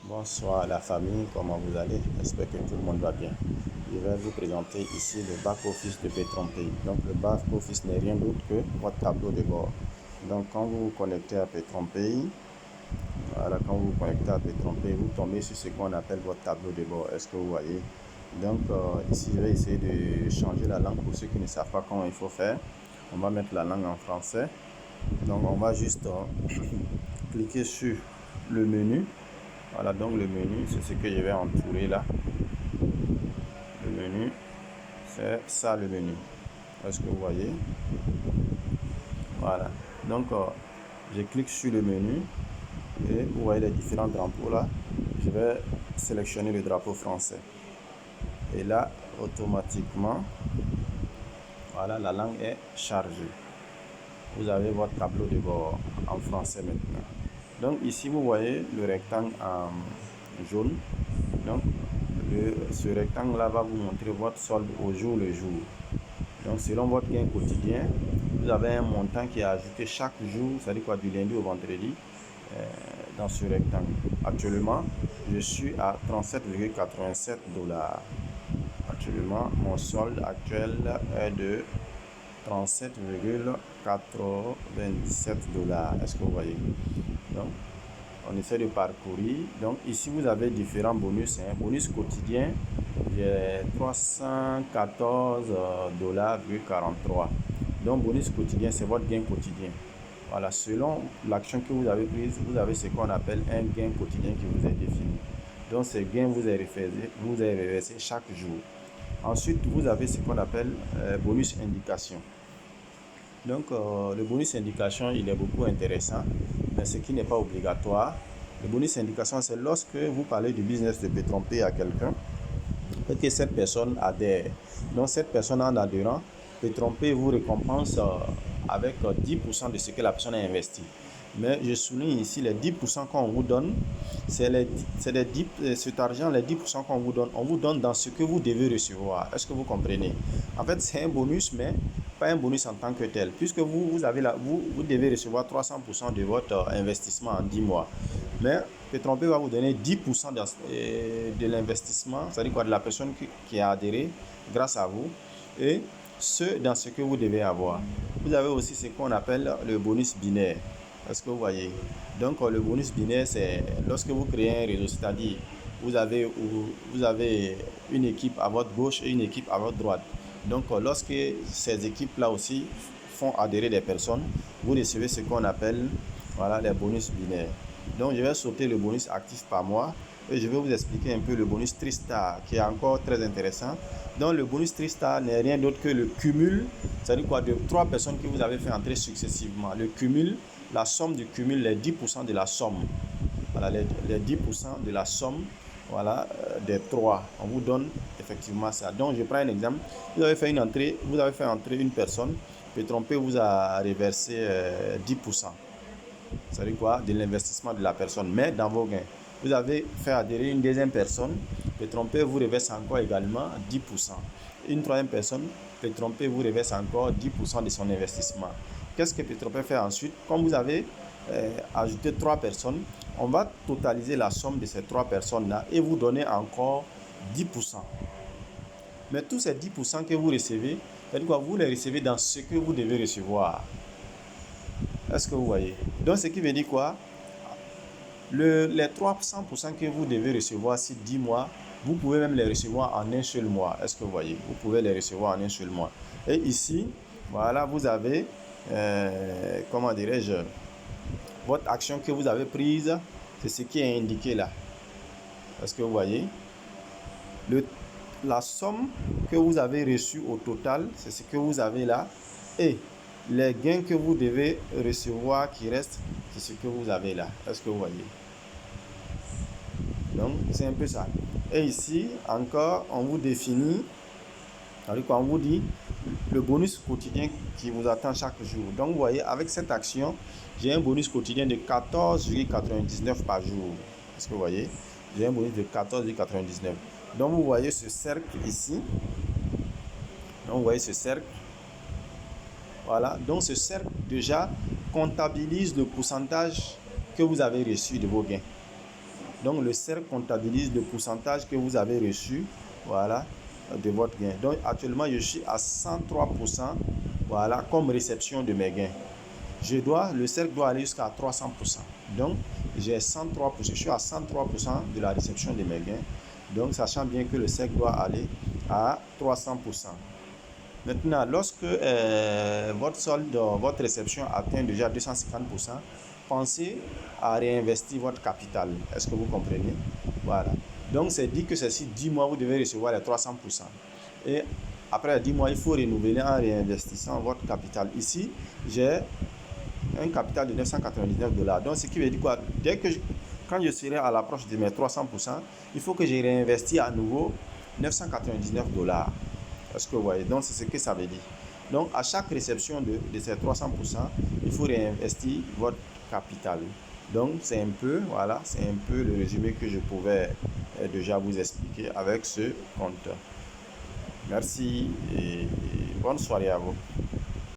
Bonsoir la famille, comment vous allez? J'espère que tout le monde va bien. Je vais vous présenter ici le back-office de PetronPay. Donc le back-office n'est rien d'autre que votre tableau de bord. Donc quand vous vous connectez à PetronPay, voilà, quand vous vous connectez à PetronPay, vous tombez sur ce qu'on appelle votre tableau de bord. Est-ce que vous voyez? Donc ici je vais essayer de changer la langue pour ceux qui ne savent pas comment il faut faire. On va mettre la langue en français. Donc on va juste cliquer sur le menu. Voilà, donc le menu, c'est ce que je vais entourer là. Le menu, c'est ça le menu. Est-ce que vous voyez? Voilà. Donc, je clique sur le menu et vous voyez les différents drapeaux là. Je vais sélectionner le drapeau français. Et là, automatiquement, voilà, la langue est chargée. Vous avez votre tableau de bord en français maintenant. Donc ici, vous voyez le rectangle en jaune. Donc, ce rectangle-là va vous montrer votre solde au jour le jour. Donc, selon votre gain quotidien, vous avez un montant qui est ajouté chaque jour, c'est-à-dire quoi, du lundi au vendredi, dans ce rectangle. Actuellement, je suis à 37,87 $. Actuellement, mon solde actuel est de 37,97 $. Est-ce que vous voyez? Donc, on essaie de parcourir. Donc ici vous avez différents bonus. Bonus quotidien, j'ai 314,43 $. Donc bonus quotidien, c'est votre gain quotidien. Voilà, selon l'action que vous avez prise, vous avez ce qu'on appelle un gain quotidien qui vous est défini. Donc ce gain vous est reversé chaque jour. Ensuite, vous avez ce qu'on appelle bonus indication. Donc le bonus indication, il est beaucoup intéressant, mais ce qui n'est pas obligatoire. Le bonus indication, c'est lorsque vous parlez du business de PetronPay à quelqu'un et que cette personne adhère. Donc cette personne en adhérant, PetronPay vous récompense avec 10% de ce que la personne a investi. Mais je souligne ici les 10% qu'on vous donne, cet argent, les 10% qu'on vous donne dans ce que vous devez recevoir. Est-ce que vous comprenez? En fait, c'est un bonus, mais pas un bonus en tant que tel, puisque vous devez recevoir 300% de votre investissement en 10 mois. Mais PetronPay va vous donner 10% de l'investissement, c'est-à-dire quoi, de la personne qui a adhéré grâce à vous, et ce dans ce que vous devez avoir. Vous avez aussi ce qu'on appelle le bonus binaire. Est-ce que vous voyez? Donc le bonus binaire, c'est lorsque vous créez un réseau, c'est-à-dire vous avez une équipe à votre gauche et une équipe à votre droite. Donc lorsque ces équipes-là aussi font adhérer des personnes, vous recevez ce qu'on appelle, voilà, les bonus binaires. Donc je vais sauter le bonus actif par mois et je vais vous expliquer un peu le bonus Tristar qui est encore très intéressant. Donc le bonus Tristar n'est rien d'autre que le cumul, c'est-à-dire quoi, de 3 personnes que vous avez fait entrer successivement. Le cumul, la somme du cumul, les 10% de la somme. Voilà, les 10% de la somme, voilà, des 3. On vous donne effectivement ça. Donc je prends un exemple. Vous avez fait entrer une personne, PetronPay vous a reversé 10%. C'est-à-dire quoi? De l'investissement de la personne, mais dans vos gains. Vous avez fait adhérer une deuxième personne, PetronPay vous reverse encore également 10%. Une troisième personne, PetronPay vous reverse encore 10% de son investissement. Qu'est-ce que PetronPay fait ensuite? Comme vous avez ajouté 3 personnes, on va totaliser la somme de ces 3 personnes-là et vous donner encore 10%. Mais tous ces 10% que vous recevez, c'est-à-dire quoi? Vous les recevez dans ce que vous devez recevoir. Est-ce que vous voyez? Donc, ce qui veut dire quoi? Les 300% que vous devez recevoir sur 10 mois, vous pouvez même les recevoir en un seul mois. Est-ce que vous voyez? Vous pouvez les recevoir en un seul mois. Et ici, voilà, vous avez, comment dirais-je, votre action que vous avez prise, c'est ce qui est indiqué là. Est-ce que vous voyez? La somme que vous avez reçue au total, c'est ce que vous avez là. Et les gains que vous devez recevoir qui restent, c'est ce que vous avez là. Est-ce que vous voyez? Donc, c'est un peu ça. Et ici, encore, on vous définit, on vous dit le bonus quotidien qui vous attend chaque jour. Donc, vous voyez, avec cette action, j'ai un bonus quotidien de 14,99 par jour. Est-ce que vous voyez? J'ai un bonus de 14,99. Donc, vous voyez ce cercle ici. Donc, vous voyez ce cercle. Voilà, donc ce cercle déjà comptabilise le pourcentage que vous avez reçu de vos gains. Donc, le cercle comptabilise le pourcentage que vous avez reçu, voilà, de votre gain. Donc, actuellement, je suis à 103%, voilà, comme réception de mes gains. Le cercle doit aller jusqu'à 300%. Donc, j'ai 103%, je suis à 103% de la réception de mes gains. Donc, sachant bien que le cercle doit aller à 300%. Maintenant, lorsque votre solde, votre réception atteint déjà 250%, pensez à réinvestir votre capital. Est-ce que vous comprenez? Voilà. Donc, c'est dit que c'est si 10 mois, vous devez recevoir les 300%. Et après 10 mois, il faut renouveler en réinvestissant votre capital. Ici, j'ai un capital de 999 $. Donc, ce qui veut dire quoi? Quand je serai à l'approche de mes 300%, il faut que je réinvestis à nouveau 999 $. Est-ce que vous voyez? Donc, c'est ce que ça veut dire. Donc, à chaque réception de ces 300%, il faut réinvestir votre capital. Donc, c'est un peu le résumé que je pouvais déjà vous expliquer avec ce compte. Merci et bonne soirée à vous.